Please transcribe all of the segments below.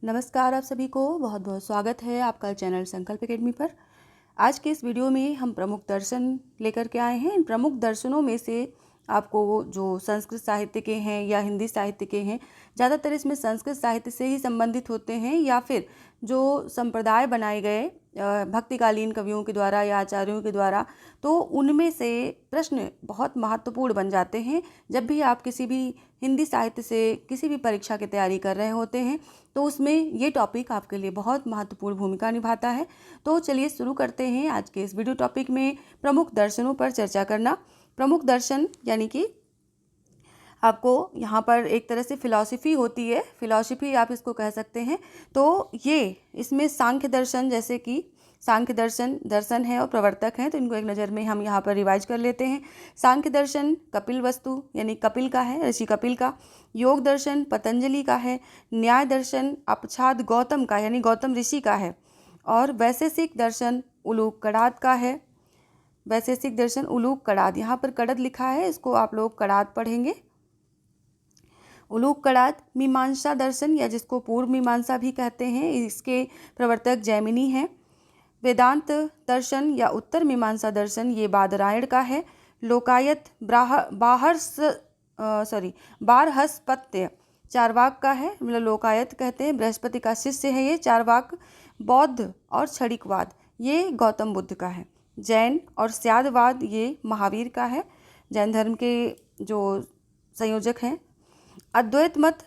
नमस्कार, आप सभी को बहुत बहुत स्वागत है आपका चैनल संकल्प एकेडमी पर। आज के इस वीडियो में हम प्रमुख दर्शन लेकर के आए हैं। इन प्रमुख दर्शनों में से आपको जो संस्कृत साहित्य के हैं या हिंदी साहित्य के हैं, ज़्यादातर इसमें संस्कृत साहित्य से ही संबंधित होते हैं या फिर जो संप्रदाय बनाए गए भक्तिकालीन कवियों के द्वारा या आचार्यों के द्वारा, तो उनमें से प्रश्न बहुत महत्वपूर्ण बन जाते हैं। जब भी आप किसी भी हिंदी साहित्य से किसी भी परीक्षा की तैयारी कर रहे होते हैं तो उसमें ये टॉपिक आपके लिए बहुत महत्वपूर्ण भूमिका निभाता है। तो चलिए शुरू करते हैं आज के इस वीडियो टॉपिक में प्रमुख दर्शनों पर चर्चा करना। प्रमुख दर्शन यानी कि आपको यहाँ पर एक तरह से फिलॉसफी होती है, फिलॉसफी आप इसको कह सकते हैं। तो ये इसमें सांख्य दर्शन, जैसे कि सांख्य दर्शन है और प्रवर्तक हैं, तो इनको एक नज़र में हम यहाँ पर रिवाइज कर लेते हैं। सांख्य दर्शन कपिल वस्तु यानी कपिल का है, ऋषि कपिल का। योग दर्शन पतंजलि का है। न्याय दर्शन अपछाद गौतम का यानी गौतम ऋषि का है। और वैशेषिक दर्शन उलूक कड़ाद का है। वैशेषिक दर्शन उलूक कड़ाद, यहाँ पर कड़द लिखा है, इसको आप लोग कड़ाद पढ़ेंगे। उलूक कड़ाद। मीमांसा दर्शन या जिसको पूर्व मीमांसा भी कहते हैं, इसके प्रवर्तक जैमिनी हैं। वेदांत दर्शन या उत्तर मीमांसा दर्शन ये बादरायण का है। लोकायत बारहस्पत्य चारवाक का है, मतलब लोकायत कहते हैं, बृहस्पति का शिष्य है ये चारवाक। बौद्ध और क्षणिकवाद ये गौतम बुद्ध का है। जैन और स्यादवाद ये महावीर का है, जैन धर्म के जो संयोजक हैं। अद्वैत मत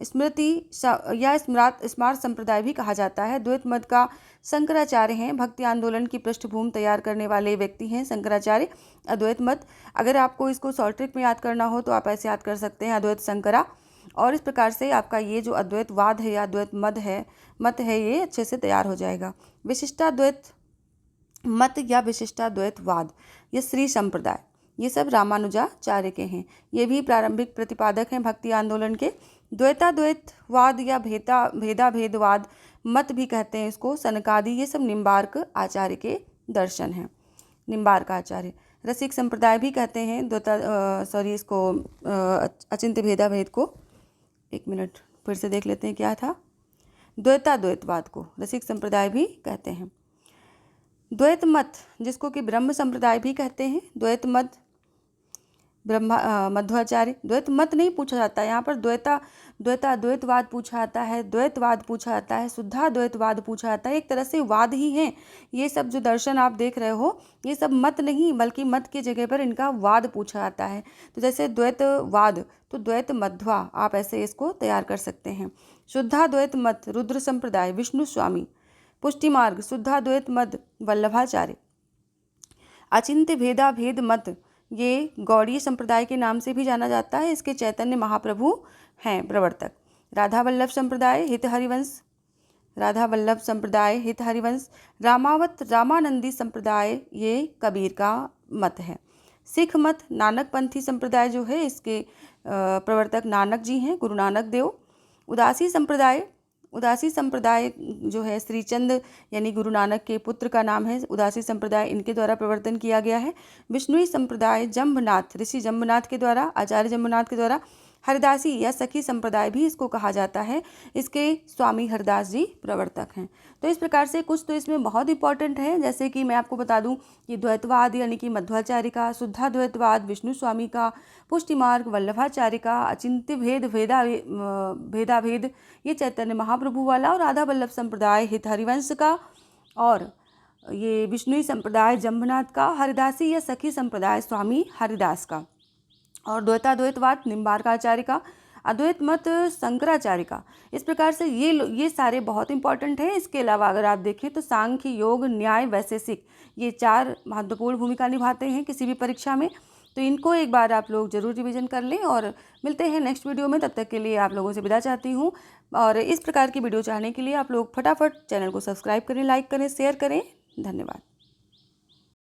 स्मृति या स्मार्त संप्रदाय भी कहा जाता है। द्वैत मत का शंकराचार्य हैं, भक्ति आंदोलन की पृष्ठभूमि तैयार करने वाले व्यक्ति हैं शंकराचार्य। अद्वैत मत, अगर आपको इसको शॉर्ट ट्रिक में याद करना हो तो आप ऐसे याद कर सकते हैं, अद्वैत शंकरा। और इस प्रकार से आपका ये जो अद्वैतवाद है या अद्वैत मत है ये अच्छे से तैयार हो जाएगा। विशिष्टाद्वैत मत या विशिष्टाद्वैतवाद ये श्री संप्रदाय, ये सब रामानुजाचार्य के हैं। ये भी प्रारंभिक प्रतिपादक हैं भक्ति आंदोलन के। द्वैताद्वैतवाद या भेदाभेदवाद मत भी कहते हैं इसको, सनकादि, ये सब निम्बार्क आचार्य के दर्शन हैं। निम्बार्क आचार्य। रसिक संप्रदाय भी कहते हैं इसको अचिंत्य भेदाभेद को, एक मिनट फिर से देख लेते हैं क्या था। द्वैताद्वैतवाद को रसिक संप्रदाय भी कहते हैं। द्वैत मत जिसको कि ब्रह्म संप्रदाय भी कहते हैं, द्वैत मत मध्वाचार्य। द्वैत मत नहीं पूछा जाता है यहाँ पर, द्वैतवाद पूछा जाता है, द्वैतवाद पूछा जाता है, शुद्धाद्वैतवाद पूछा जाता है। एक तरह से वाद ही हैं ये सब जो दर्शन आप देख रहे हो, ये सब मत नहीं बल्कि मत की जगह पर इनका वाद पूछा जाता है। तो जैसे द्वैतवाद तो द्वैत मध्वा, आप ऐसे इसको तैयार कर सकते हैं। शुद्धाद्वैत मत रुद्र संप्रदाय विष्णु स्वामी। पुष्टि मार्ग शुद्धाद्वैत मत वल्लभाचार्य। अचिंत्य भेदाभेद मत ये गौड़ीय संप्रदाय के नाम से भी जाना जाता है, इसके चैतन्य महाप्रभु हैं प्रवर्तक। राधा वल्लभ संप्रदाय हित हरिवंश। रामावत रामानंदी संप्रदाय ये कबीर का मत है। सिख मत नानक पंथी संप्रदाय जो है, इसके प्रवर्तक नानक जी हैं, गुरु नानक देव। उदासी संप्रदाय जो है श्रीचंद यानी गुरु नानक के पुत्र का नाम है, उदासी संप्रदाय इनके द्वारा प्रवर्तन किया गया है। विष्णुई संप्रदाय जम्बनाथ, ऋषि जम्बनाथ के द्वारा, आचार्य जम्बनाथ के द्वारा। हरिदासी या सखी संप्रदाय भी इसको कहा जाता है, इसके स्वामी हरिदास जी प्रवर्तक हैं। तो इस प्रकार से कुछ तो इसमें बहुत इंपॉर्टेंट है, जैसे कि मैं आपको बता दूं कि द्वैतवाद यानी कि मध्वाचार्य का, शुद्धाद्वैतवाद विष्णु स्वामी का, पुष्टि मार्ग वल्लभाचार्य का, अचिंत्य भेदाभेद ये चैतन्य महाप्रभु वाला, और राधा वल्लभ संप्रदाय हित हरिवंश का, और ये विष्णुई संप्रदाय जम्बनाथ का, हरिदासी या सखी संप्रदाय स्वामी हरिदास का, और द्वैताद्वैतवाद निम्बार्काचार्य का, अद्वैत मत शंकराचार्य का। इस प्रकार से ये सारे बहुत इंपॉर्टेंट हैं। इसके अलावा अगर आप देखें तो सांख्य, योग, न्याय, वैशेषिक ये 4 महत्वपूर्ण भूमिका निभाते हैं किसी भी परीक्षा में। तो इनको एक बार आप लोग जरूर रिवीजन कर लें, और मिलते हैं नेक्स्ट वीडियो में। तब तक के लिए आप लोगों से विदा चाहती हूँ, और इस प्रकार की वीडियो चाहने के लिए आप लोग फटाफट चैनल को सब्सक्राइब करें, लाइक करें, शेयर करें। धन्यवाद।